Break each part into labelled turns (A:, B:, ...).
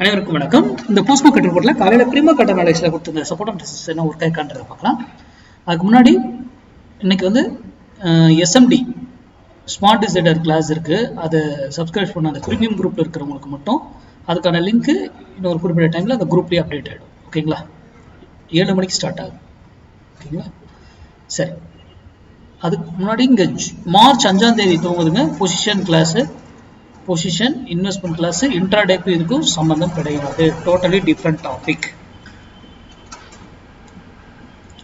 A: அனைவருக்கும் வணக்கம். இந்த போஸ்ட் மார்க்கெட் ரிப்போர்ட்ல காலையில ப்ரீ மார்க்கெட் அனாலிசிஸ்ல கொடுத்திருந்த சப்போர்ட் அண்ட் ரெசிஸ்டன்ஸ் என்ன ஒர்க் ஆயிருக்கான்றத பார்க்கலாம். அதுக்கு முன்னாடி இன்னைக்கு வந்து எஸ்எம்டி ஸ்மார்ட் டிசைடர் கிளாஸ் இருக்கு. அதை சப்ஸ்கிரைப் பண்ண அந்த ப்ரீமியம் குரூப்ல இருக்கிறவங்களுக்கு மட்டும் அதுக்கான லிங்க் இன்னொரு குறிப்பிட்ட டைம்ல அந்த குரூப்லயே அப்டேட் ஆயிடும். ஓகேங்களா? 7 மணிக்கு ஸ்டார்ட் ஆகும். ஓகேங்களா? சரி, அதுக்கு முன்னாடி இங்க மார்ச் 5ஆம் தேதி துவங்குதுங்க position class. Position investment class இன்ட்ராடேக்கு இதுக்கும் சம்பந்தம் கிடையாது. Totally different topic.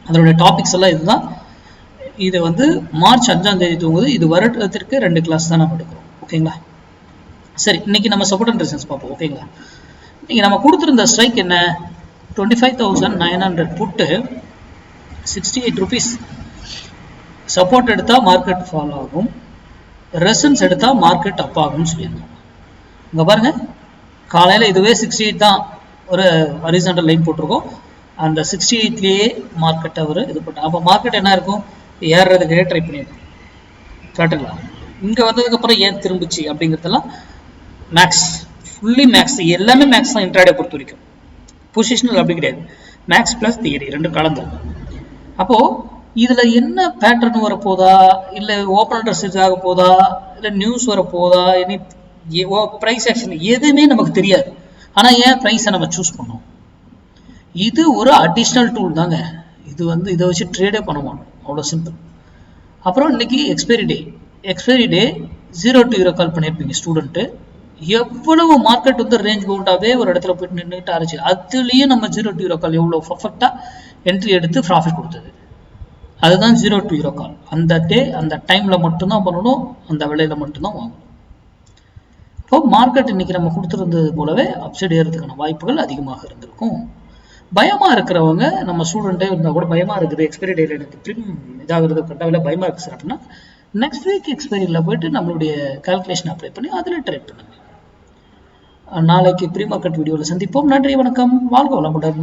A: அதனுடைய டாபிக்ஸ் எல்லாம் இதுதான். இது வந்து மார்ச் 5ஆம் தேதி துவங்குது. இது வருடத்திற்கு 2 கிளாஸ் தான் நம்ம எடுக்கிறோம். ஓகேங்களா? சரி, இன்னைக்கு நம்ம சப்போர்ட் அண்ட் ரெசிஸ்டன்ஸ் பார்ப்போம். ஓகேங்களா? இன்னைக்கு நம்ம கொடுத்துருந்த ஸ்ட்ரைக் என்ன? 25,900 புட்டு 68 rupees. சப்போர்ட் எடுத்தா மார்க்கெட் ஃபால் ஆகும், ரெசன்ஸ் எடுத்தா மார்க்கெட் அப் ஆகும்னு சொல்லியிருந்தோம். இங்க பாருங்க, காலையில இதுவே 68 தான், ஒரு ஹரிசாண்டல் லைன் போட்டிருக்கோம். அந்த 68லயே மார்க்கெட் அவர் இது பண்ண, அப்போ மார்க்கெட் என்ன இருக்கும்? ஏறுறதுக்கே ட்ரை பண்ணியிருக்கோம். கரெக்டுங்களா? இங்க வந்ததுக்கு அப்புறம் ஏன் திரும்பிச்சு அப்படிங்கிறதெல்லாம் மேக்ஸ், ஃபுல்லி மேக்ஸ், எல்லாமே மேக்ஸ் தான். இன்ட்ராடே பொறுத்த வரைக்கும் பொசிஷனல் அப்படி கிடையாது. மேக்ஸ் பிளஸ் தியரி ரெண்டு கலந்து. அப்போ இதுல என்ன பேட்டர்ன் வரப்போதா, இல்ல ஓப்பன் ரெசிஸ்டன்ஸ் ஆக போதா, இல்ல நியூஸ் வரப்போதா, இனி பிரைஸ் ஆக்ஷன் எதுவுமே நமக்கு தெரியாது. ஆனா ஏன் பிரைஸை நம்ம சூஸ் பண்ணோம்? இது ஒரு அடிஷ்னல் டூல் தாங்க. இது வந்து இதை வச்சு ட்ரேடே பண்ண மாட்டோம், அவ்வளோ சிம்பிள். அப்புறம் இன்னைக்கு expiry day. Expiry day 0 to 0 கால் பண்ணியிருப்பீங்க ஸ்டூடெண்ட்டு. எவ்வளவு மார்க்கெட் வந்து ரேஞ்ச் பவுண்டாவே ஒரு இடத்துல போயிட்டு நின்றுட்டு ஆரம்பிச்சு, அதுலயும் நம்ம 0 to 0 கால் எவ்வளவு பர்ஃபெக்டா என்ட்ரி எடுத்து ப்ராஃபிட் கொடுத்தது. அதுதான் 0 to 0 கால். அந்த டே அந்த டைம்ல மட்டும்தான் பண்ணணும், அந்த விலையில மட்டும்தான் வாங்கணும். இப்போ மார்க்கெட் இன்னைக்கு நம்ம கொடுத்துருந்தது போலவே அப்சைட் ஏறதுக்கான வாய்ப்புகள் அதிகமாக இருந்திருக்கும். பயமா இருக்கிறவங்க, நம்ம ஸ்டூடெண்டே இருந்தா கூட பயமா இருக்குது, எக்ஸ்பைரி டேல எனக்கு ப்ரீம் இதாகிறது கட்டாவில பயமா இருக்கு சார் அப்படின்னா, நெக்ஸ்ட் வீக் எக்ஸ்பைரியில போயிட்டு நம்மளுடைய கால்குலேஷன் அப்ளை பண்ணி அதில் ட்ரேட் பண்ணுங்க. நாளைக்கு ப்ரீ மார்க்கெட் வீடியோவில் சந்திப்போம். நன்றி, வணக்கம், வாழ்க வளமுடன்.